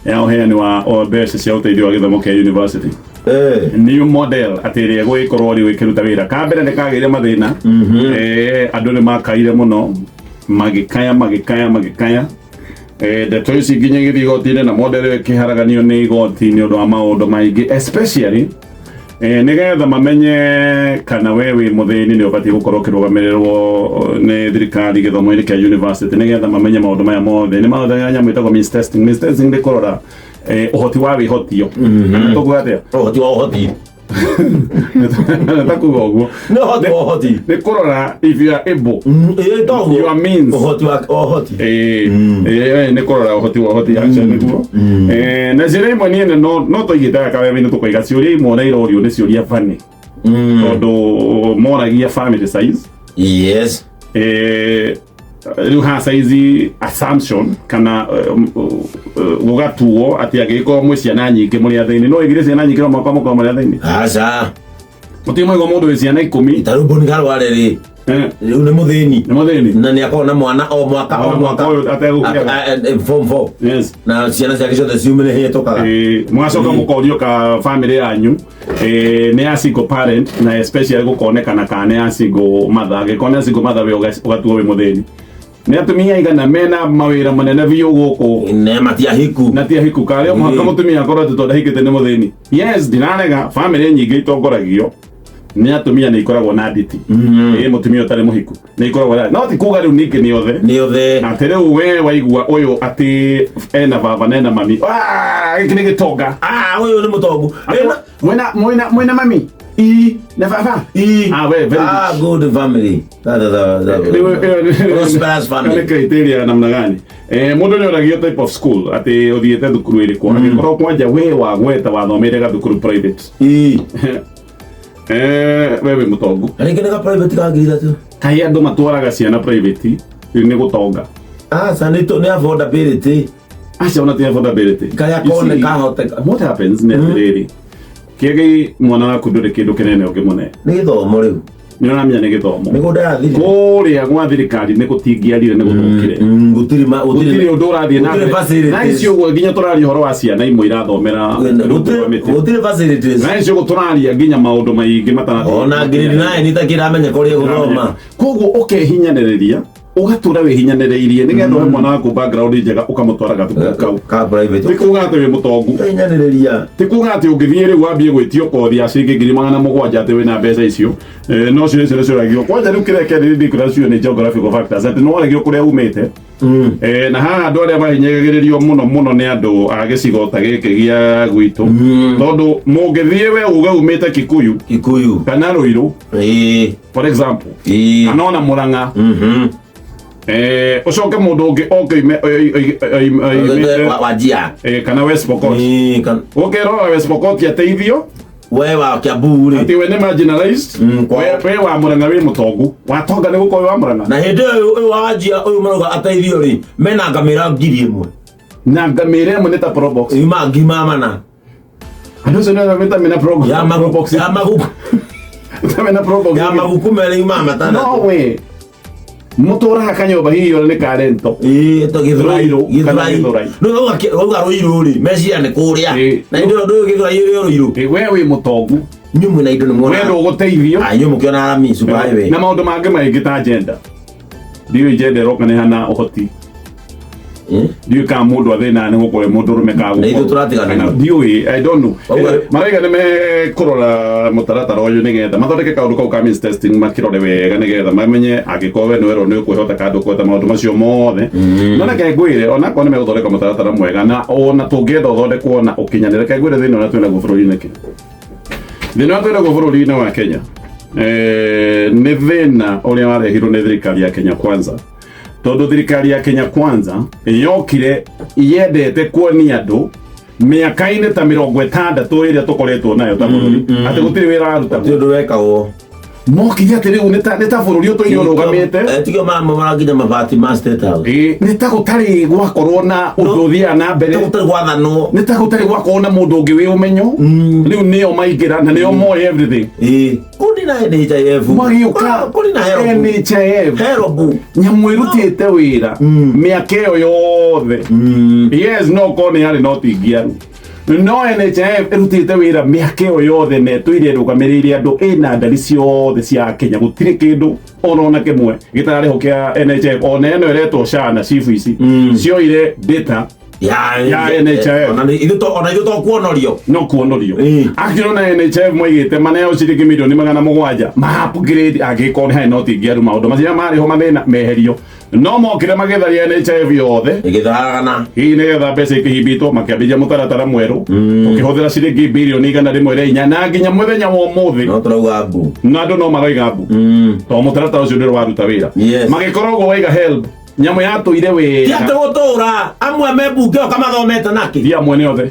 ya uheani wa mbeca cia ũteithio wa gĩthomo kĩa university new model atĩrĩa gũgĩkorwo rĩ wĩkĩruta wĩra kambere nĩ kagĩire mathĩna andũ nĩ makaire mũno magĩkaya ndeto ici nginya gĩthiĩ igoti-inĩ na model ĩkĩharaganio nĩ igoti nĩ ũndũ wa maũndũ maingĩ especially nigetha mamenye kana we wĩ mũthĩni nĩ ũbatiĩ gũkorwo ũkĩrũgamĩrĩrwo nĩ thirikari gĩthomo-inĩ kĩa university nigetha mamenye maũndũ maya mothe nĩ maũndũ nyamũ ĩtagwo means testing nĩ kũrora ũhoti wa wĩhotio tũkuga atĩa ũhoti wa ũhoti takuga ũguo nĩ kũrora if you are able your means ũhoti wa ũhoti nĩ kũrora ũhoti wa ũhoti actually nĩguo na njĩra imwe niĩ no tũigĩte kawewe-inĩ tũkoiga ciũria imwe na irorio nĩ ciũria bani tondũ moragia family size yes rĩu ha size assumption kana gũgatuo atĩ angĩgĩkorwo mwĩ ciana nyingĩ mũrĩ athĩni no ĩgire ciana nyingĩ no mwaka mũkorwo mũrĩ athĩni aca mũtimũigua mũndũ wĩ ciana 10 itarũmbũni karware rĩ rĩu nĩ mũthĩni na nĩ akorwo na mwana o mwaka form 4 yes na ciana ciake ciothe ciumĩre hĩtũkaga mwacoka mũkorio ka family yanyu nĩ a single parent na especially gũkonekana kana nĩ a single mother angĩkorwo nĩ a single mother we ũgatuo wĩ mũthĩni nĩ atumia igana mena mawĩra manene biũ gũkũ ne matiahiku karĩa mũhaka mũtumia akorwo atĩ tondũ ahikĩte nĩ mũthĩni yes ndinarega family nyingĩ itongoragio nĩ atumia nĩ ikoragwo na nditi mũtumia ũtarĩ mũhiku nĩ ikoragwo no ti kuga rĩu ningĩ nĩ othe atĩ rĩu we waigua ũyũ atĩ ena baba na ena mami gĩkĩ nĩ gĩtonga ũyũ nĩ mũtongu mwĩna mami na baba good family prosperous family nĩ criteria namna gani mũndũ nĩ oragio type of school atĩ ũthiĩte thukuru ĩrĩkũ angĩkorwo kwanja we wagweta wathomeire gathukuru private wewe mũtongu rĩngĩ nĩ ga private kangirira tu kaĩ andũ matwaraga ciana private nĩ gũtonga nĩ affordability acha ona ti affordability kaya kone kahoteka what happens nĩ atĩrĩrĩ kĩgĩ mwana waku ndũrĩ kĩndũ kĩnene ũngĩmũne nĩ gĩthomo rĩu nĩ ũramenya nĩ gĩthomo nĩ gũndathire kũrĩa gwa thirikari nĩ gũtingiarire nĩ gũthũkire gũtirĩ ũndũ ũrathiĩ na icio ũguo nginya tũraria ũhoro wa ciana imwe irathomera gũtirĩ facilities na icio tũraria nginya maũndũ maingĩ matanathiĩ ona grade 9 itakĩramenya kũrĩa gũthoma koguo ũkehinyanĩrĩria ugatura wihinyanĩrĩirie nĩgetha ũhe mwana waku background njega ũkamũtwara gathukuru ka private ti kuga atĩ wĩ mũtongu hinyanĩrĩria ti kuga atĩ ũngĩthiĩ rĩu wambie gwĩtio kothi ya ciringi 700 atĩ wĩna mbeca icio no cio nĩ cioragio kwanja rĩu kĩrĩa kĩarĩrĩria kũracio nĩ geographical factors atĩ no waragio kũrĩa umĩte na haha andũ arĩa mahinyagĩrĩrio mũno nĩ andũ a gĩcigo ta gĩkĩ gĩa gwitũ tondũ mũngĩthiĩ we uge umĩte Kikuyu kana Ruiru for example kana ona Murang'a ucoke mũndũ ũngĩ Wajia kana West Pokot ũkĩrora West Pokot ateithio we wa Kiambu ati we nĩ marginalized we wa Murang'a wĩ mũtongu watonga nĩ gũkorwo wa Murang'a na hĩndĩ ũyũ wa Wajia ũyũ marauga ateithio rĩ mena ngamĩra 1,000 na ngamĩra ĩmwe nĩ ta probox ngima mana andũ acio nĩ meta mena probox ya maguku mena probox ya maguku mere imama tana no we mutora kanyomba hiyo nĩ karento to Gĩthũrai no uga Ruiru ri mecia nĩ kũrĩa na indo ndũ Gĩthũrai Ruiru we wĩ mũtongu nyumu na indo nĩ muona we ndũgũteithio nyumu kĩona arami super highway na maũndũ mangĩ maingĩ ta gender ndiyo gender roka nĩ hana ũhoti ndiyo ka mũndũ athĩna nĩ gũkorwo mũndũ rũme ka gũkorwo nĩ tũratigana ndiyo I don't know maraiga nĩ mekũrora mũtaratara ũyũ nĩgetha mathondeke kaũndũ kau ka means testing makĩrore wega nĩgetha mamenye angĩkorwo we nĩ werwo nĩ ũkwĩhota kandũ kweta maũndũ macio mothe no reke ngwĩre onakorwo nĩ megũthondeka mũtaratara mwega na ona tũngĩenda ũthondekwo na ũkinyanĩre reke ngwĩre thĩinĩ ũrĩa twĩnaguo bũrũri-inĩ kĩ thĩinĩ ũrĩa twĩnaguo bũrũri-inĩ wa Kenya nĩ thĩna ũrĩa warehirwo nĩ thirikari ya Kenya Kwanza tondũ thirikari ya Kenya Kwanza yokire yendete kuonia andũ mĩaka-inĩ ta 60 ĩrĩa tũkoretwo nayo ta bũrũri atĩ gũtirĩ wĩra aruta ũndũ wekagwo mokire atiriu nita bururi utu irugamite tigio mama maraginya mabati master house nita gutari gwakorwo na undu thia na mbere gutari gwathano nita gutari gwakorwo na mundu ungi wi umenyo riu nio maingira na nio moy everything kuni na NHIF magiuka kuni na NHIF herobu nyamu irutite wira miaka iyo yothe yes no kone yari no tingiaru no NHIF irutite wira miaka iyo yothe netwire rugamiriire andu ina ndari ciothe cia Kenya gutire kindu ona kimwe gitarari hokia NHIF ona eno iretwo shana chifu ici cioire data ya NHIF ona ithu to kuonorio no kuonorio akiro na NHIF moigite maneo ciringi milioni 700 ma upgrade agikoni hai no tingiaru maundu macia mari ho mathina meherio no mokire magetharia NHIF yothe igithagana nigetha mbeca ikihibitwo makiambia mutaratara mweru ukihuthira ciringi bilioni 1.4 na nginya muthenya wa umuthi no turauga mbu na andu no maraiga mbu to mutaratara ucio ndio waruta wira magikoragwo waiga help nyamu yatuire wega tiate gutura amwe membunge okamathomete naki dia mwene othe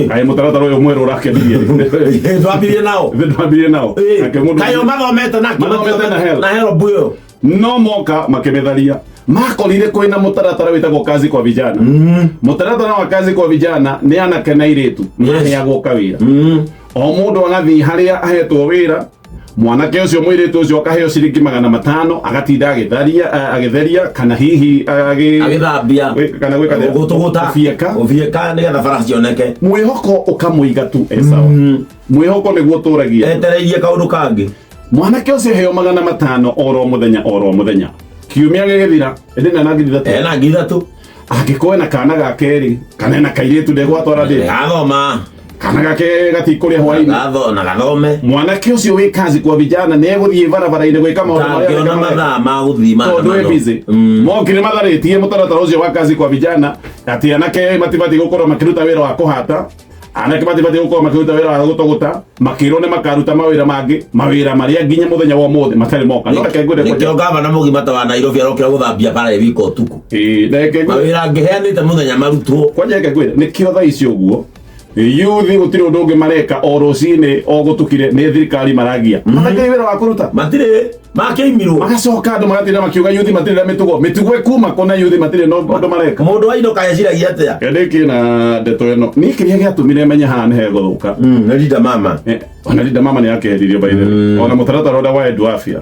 ai mutaratara uyu mweru urakenirie twambirie nao kayo mathomete naki na hero buyo no moka makemetharia makorire kwina mutaratara witagwo kazi kwa vijana mutaratara wa kazi kwa vijana ni anake na iritu maheagwo kawira o mundu agathi haria ahetwo wira mwanake ucio mwiritu ucio akaheo ciringi 500 agatinda agetheria kana hihi agithambia kana gwika gutuguta ufieka nigetha bara cioneke mwihoko ukamuiga tu esawa mwihoko niguo turagia etereirie kaundu kangi mwanake ucio heo 500 oro muthenya kiumia gigithira ndina nangithira tu angikoe na kana ga keri kana na kairitu ndegwatwara ndi gathoma kana gake gatikuria hwaini na gathome mwanake ucio wi kazi kwa vijana ne guthie barabara-ini gwika maundu maria na mathaa ma guthima mokire matharitie mutaratara ucio wa kazi kwa vijana ati anake matibati gukorwo makiruta wira wa kuhata anake matibati gukorwo makiruta wira wa gutuguta makirwo ne makaruta mawira mangi mawira maria nginya muthenya wa umuthi matari moka no reke ngwire kwa gava na mugima ta wa Nairobi arokira guthambia bara wiko utuku reke mawira ngiheanite muthenya marutwo kwa reke ngwire nikio tha icio guo yuthi gutire undu ungi mareka o rucini o gutukire ni thirikari maragia mathakire wira wa kuruta matire makeimirwo magacoka andu magatinda makiuga yuthi matire mitugo ikuma kona yuthi matire no undu mareka mundu wa indo kayaciragia atia ndiki na ndeto ino ni kiria giatumire menya hana he guthuka na linda mama ona linda mama ni yakeheririo by the ona mutaratara unda wa edu afya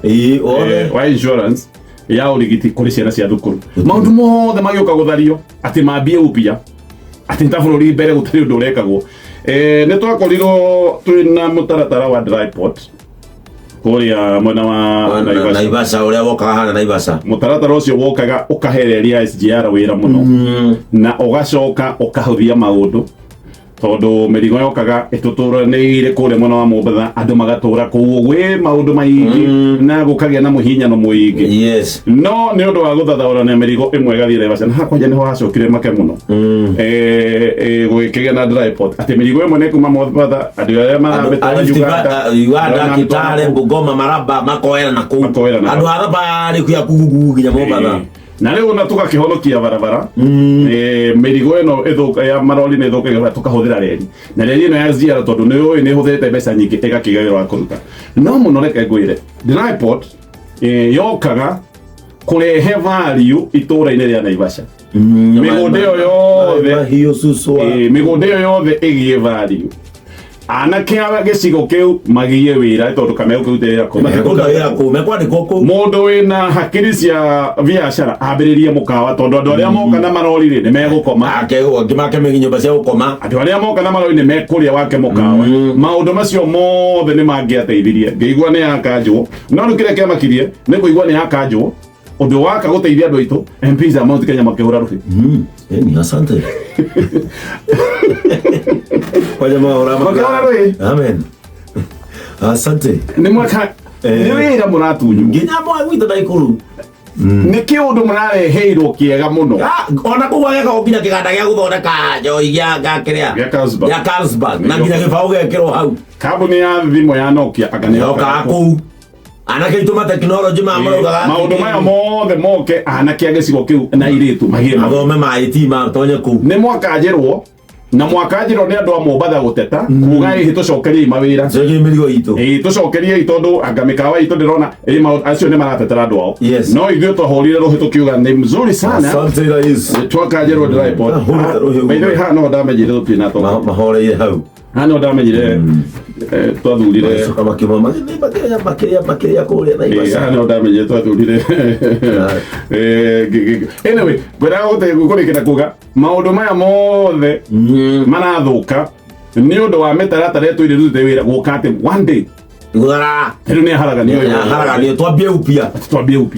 wa insurance ya urigiti kuri ciana cia thukuru maundu mothe magiuka guthario ati mambie upia ati ntabuluri mbere gutari undu urekagwo ni twakorirwo twina mutaratara wa dry pot kuria mwena wa Naivasha uria wokaga hana Naivasha mutaratara ucio wokaga ukahereria SGR wira muno na ugacoka ukahuthia maundu tondu mirigo yokaga ituturanire kuria mwena wa Mombasa andu magatura kuu gwi maundu maingi na gukagia na muhinyano muingi no ni undu wa guthathaura na mirigo imwe gathire Naivasha na hakoja niho hacokire make muno gwikigia na dry pot ati mirigo imwe ni kuma Mombasa andu aria marabeta Uganda Kitale Bungoma Maraba makoera na kuu andu ara bari kuya kugugu nginya Mombasa na riu na tugakihonokia barabara mirigo ino ithuka ya maroli ne ithuka tukahuthira reri na reri ino ya SGR tondu ni huthirite mbeca nyingi igakiga wira wa kuruta no muno reke ngwire dry pot yokaga kurehe value itura-ini ria Naivasha migunda iyo yothe migunda iyo yothe igie value anake agicigo kiu magiye wira tondu kameu kiutirira mundu wina hakiri cia biashara ambiririe mukawa tondu andu aria moka na marori ni megukoma ngimake nyumba cia gukoma andu aria moka na marori ni mekuria wake mukawa maundu macio mothe ni mangiateithirie ngeigua ni yakanjwo no rukire kia makirie ni kuigua ni yakanjwo undu waka guteithia andu aitu MPs a Mount Kenya makihura rufi ni asante kwa jamaa urama amen asante ni mwaka ni wira muratunyu nginya mwa gwita daikuru ni kiundu murareheirwo kiega muno ona kugwageka gukinya kiganda gia guthondeka njoi gia kiria ya Carlsberg na nginya gibao gekirwo hau kambuni ya thimo ya Nokia akaneoka kuu anake ituma technology mamurugaga maundu maya mothe moke anake agicigo kiu na iritu magire mathome ma IT ma tonye ku ni mwakanjirwo na mwakajiro ni andu a Mombatha guteta kuga hi tucokerie mawira Jogi miligo itu. tucokerie itondo anga mikawa itu ndirona acio ni maratetera andu ao no ithuĩ twahũrire rũhĩ tukiuga ni mzuri sana. Asante rais. Twakajirwo ndĩra report by the way ha no ndamenyire tutina to mahoreire hau ha no ndamenyire twathurire kama kimama makiria kuria na ibasa ha no ndamenyire twathurire anyway gwera gute gukurikira kuga maundu maya mothe marathuka ni undu wa mitaratara yetu iri rute wira gukate one day ngora riu ni haraganio twambie upia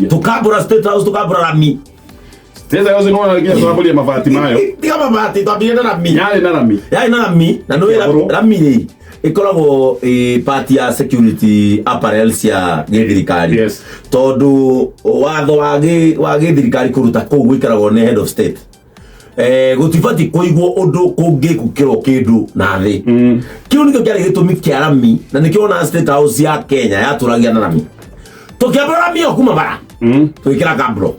tukabura state house tukabura rami sasa yote no na kia tunabulia mabati mayo tiga mabati twambie na rami yale na rami na no rami ri ikoragwo party ya security apparels ya thirikari tondu watho wa thirikari kuruta kou gwikaragwo ne head of state gutibati kuigwo undu kungi gukiro kindu na thi kiu nikio kiari gitumi kia rami na nikio na state house ya Kenya yaturagia na rami tukiabura rami okuma bara twikira kabro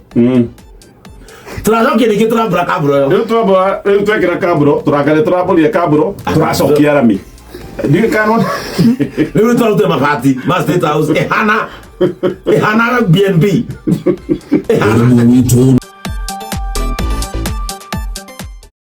turacokia ningĩ turambura kaburo rĩu twekĩra kaburo tũrakare tũramburia kaburo tũracokia rami ndikanona rĩu tũrarute mabati ma state house ihana BNB ihana